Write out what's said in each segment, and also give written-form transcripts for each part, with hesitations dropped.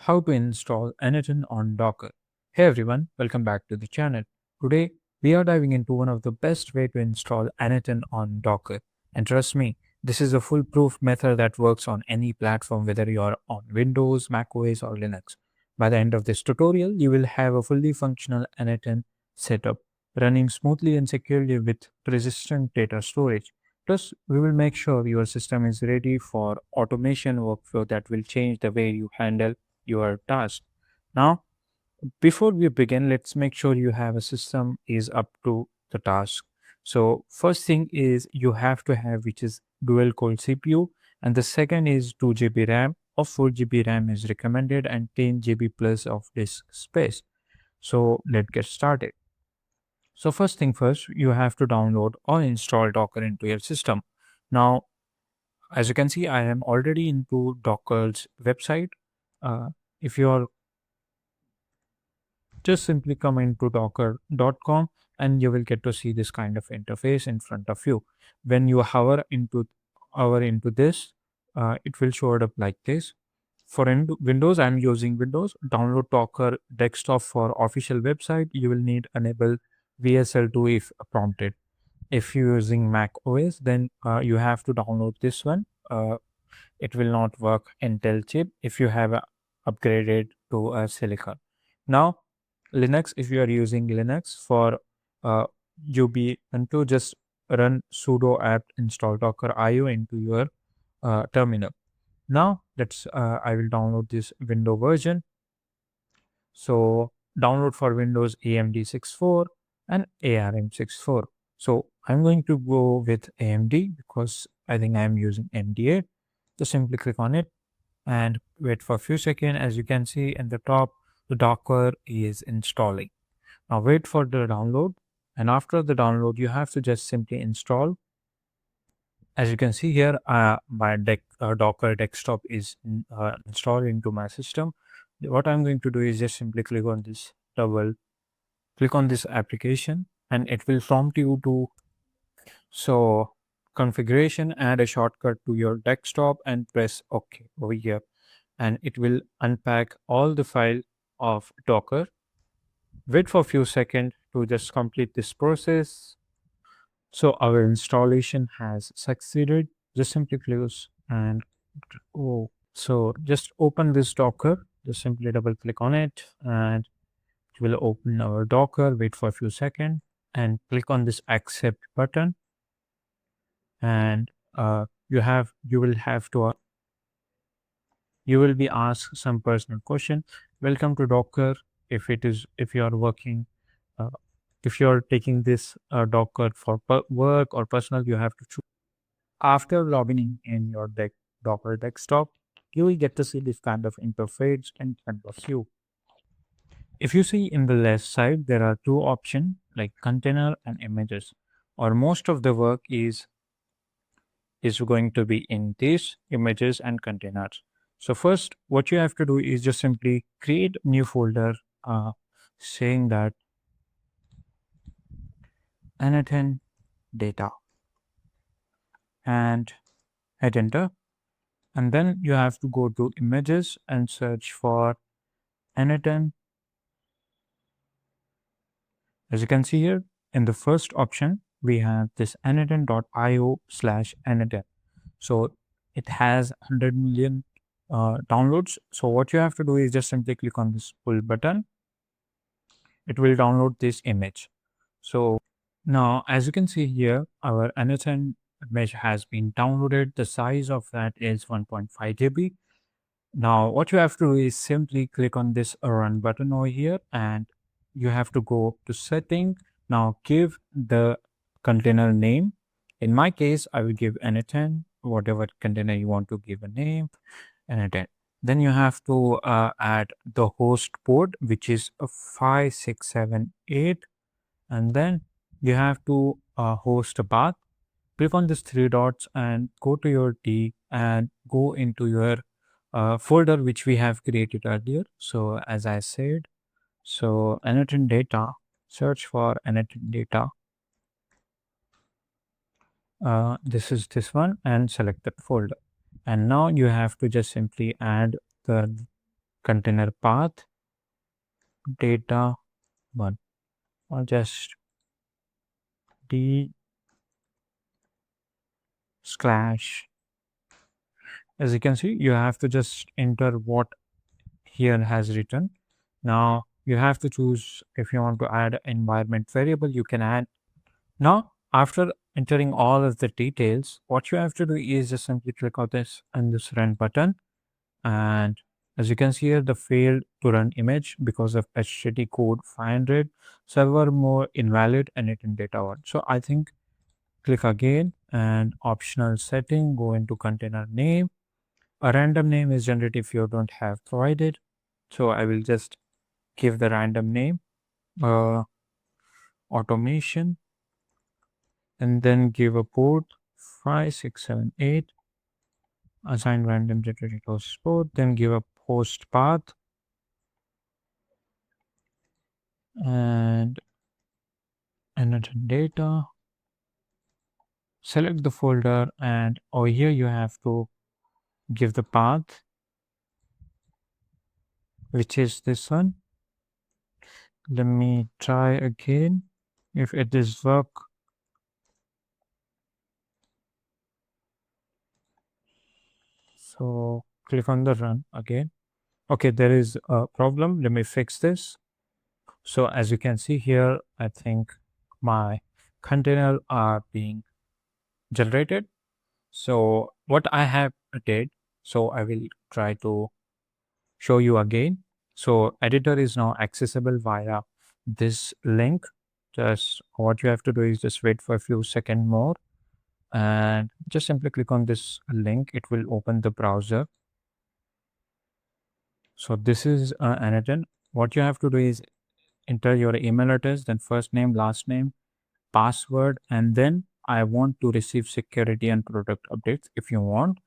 how to install n8n on Docker. Hey everyone, welcome back to the channel. Today we are diving into one of the best way to install n8n on Docker. And trust me, this is a foolproof method that works on any platform, whether you are on Windows, Mac OS or Linux. By the end of this tutorial, you will have a fully functional n8n setup running smoothly and securely with persistent data storage. Plus, we will make sure your system is ready for automation workflow that will change the way you handle your task. Now, before we begin, let's make sure you have a system is up to the task. So first thing is you have to have which is dual core CPU, and the second is 2 GB RAM or 4 GB RAM is recommended and 10 GB plus of disk space. So let's get started. So first thing first, you have to download or install Docker into your system. Now, as you can see, I am already into Docker's website. If you are just simply come into docker.com and you will get to see this kind of interface in front of you. When you hover into this, it will show it up like this. For Windows, I'm using Windows. Download Docker desktop for official website. You will need enable VSL2 if prompted. If you're using Mac OS, then you have to download this one. It will not work Intel chip if you have upgraded to a Silicon. Now, Linux, if you are using Linux for UB and to just run sudo apt install docker io into your terminal. Now, I will download this window version. So download for Windows AMD 6.4 and ARM 6.4. So I'm going to go with AMD because I think I'm using MD8. Just simply click on it and wait for a few seconds. As you can see in the top, the Docker is installing. Now wait for the download, and after the download, you have to just simply install. As you can see here, my Docker desktop is installed into my system. What I'm going to do is just simply click on this application, and it will prompt you to configuration, add a shortcut to your desktop and press OK over here, and it will unpack all the file of Docker. Wait for a few seconds to just complete this process. So our installation has succeeded. Just simply close and so just open this Docker. Just simply double click on it and it will open our Docker. Wait for a few seconds and click on this accept button, and you will be asked some personal question. Welcome to Docker. If you are working, uh, if you are taking this Docker for work or personal, you have to choose. After logging in your Docker desktop, you will get to see this kind of interface in front of you. If you see in the left side, there are two options like container and images, or most of the work is going to be in these images and containers. So first, what you have to do is just simply create a new folder saying that n8n data and hit enter. And then you have to go to images and search for n8n. As you can see here, in the first option, we have this n8n.io/n8n. So it has 100 million downloads. So what you have to do is just simply click on this pull button. It will download this image. So now, as you can see here, our n8n image has been downloaded. The size of that is 1.5 GB. Now, what you have to do is simply click on this run button over here, and you have to go to setting. Now, give the container name. In my case, I will give n8n, whatever container you want to give a name, n8n. Then you have to add the host port, which is a 5678, and then you have to host a path. Click on these three dots and go to your D and go into your folder which we have created earlier. So as I said, so n8n data, search for n8n data. This is this one, and select that folder. And now you have to just simply add the container path data 1, or just d slash. As you can see, you have to just enter what here has written. Now you have to choose if you want to add environment variable, you can add. Now, after entering all of the details, what you have to do is just simply click on this and this run button. And as you can see here, the failed to run image because of HTTP code 500, server more invalid and it in data 1. So I think click again and optional setting, go into container name. A random name is generated if you don't have provided. So I will just give the random name, automation, and then give a port 5678, assign random generated host port, then give a host path and enter data. Select the folder, and over here you have to give the path, which is this one. Let me try again if it is work. So click on the run again. Okay, there is a problem. Let me fix this. So as you can see here, I think my container are being generated. So what I have did, so I will try to show you again. So editor is now accessible via this link. Just what you have to do is just wait for a few seconds more and just simply click on this link. It will open the browser. So this is n8n. What you have to do is enter your email address, then first name, last name, password, and then I want to receive security and product updates if you want.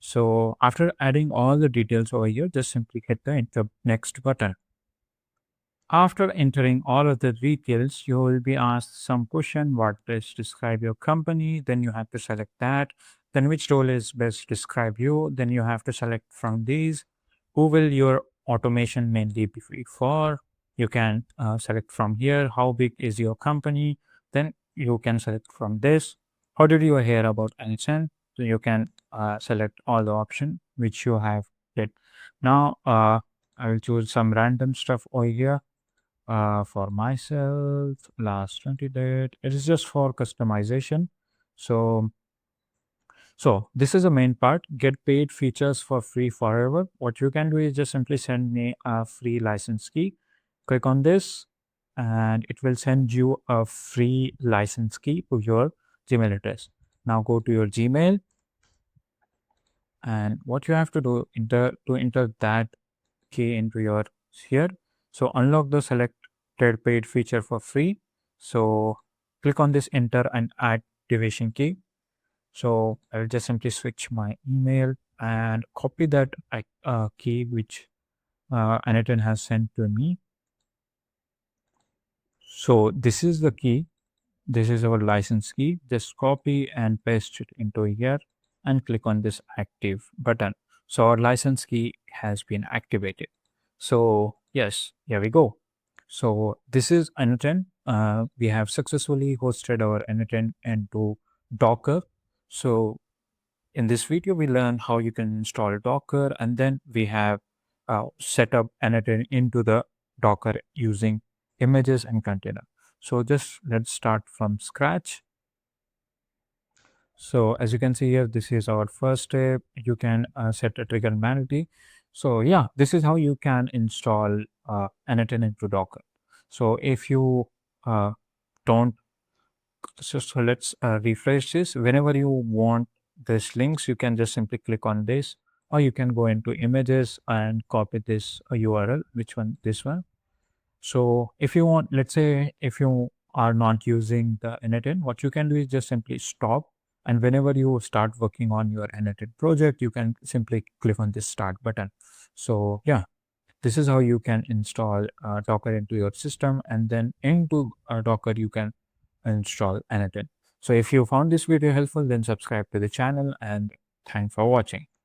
So after adding all the details over here, just simply hit the enter next button. After entering all of the details, you will be asked some question, what best describe your company, then you have to select that. Then which role is best describe you, then you have to select from these. Who will your automation mainly be for? You can select from here. How big is your company? Then you can select from this. How did you hear about n8n? So you can select all the option which you have did. Now I will choose some random stuff over here. For myself, last 20 date. It is just for customization. So, so this is the main part. Get paid features for free forever. What you can do is just simply send me a free license key. Click on this, and it will send you a free license key to your Gmail address. Now go to your Gmail, and what you have to do enter that key into your here. So unlock the selected paid feature for free. So click on this enter and activation key. So I will just simply switch my email and copy that key which n8n has sent to me. So this is the key. This is our license key. Just copy and paste it into here and click on this active button. So our license key has been activated. So yes, here we go. So this is n8n. We have successfully hosted our n8n into Docker. So in this video, we learned how you can install Docker, and then we have set up n8n into the Docker using images and container. So just let's start from scratch. So as you can see here, this is our first step. You can set a trigger manually. So yeah, this is how you can install n8n into Docker. So if you don't, so let's refresh this. Whenever you want this links, you can just simply click on this, or you can go into images and copy this URL. Which one? This one. So if you want, let's say if you are not using the n8n, what you can do is just simply stop. And whenever you start working on your n8n project, you can simply click on this start button. So yeah, this is how you can install Docker into your system, and then into Docker you can install n8n. So if you found this video helpful, then subscribe to the channel, and thanks for watching.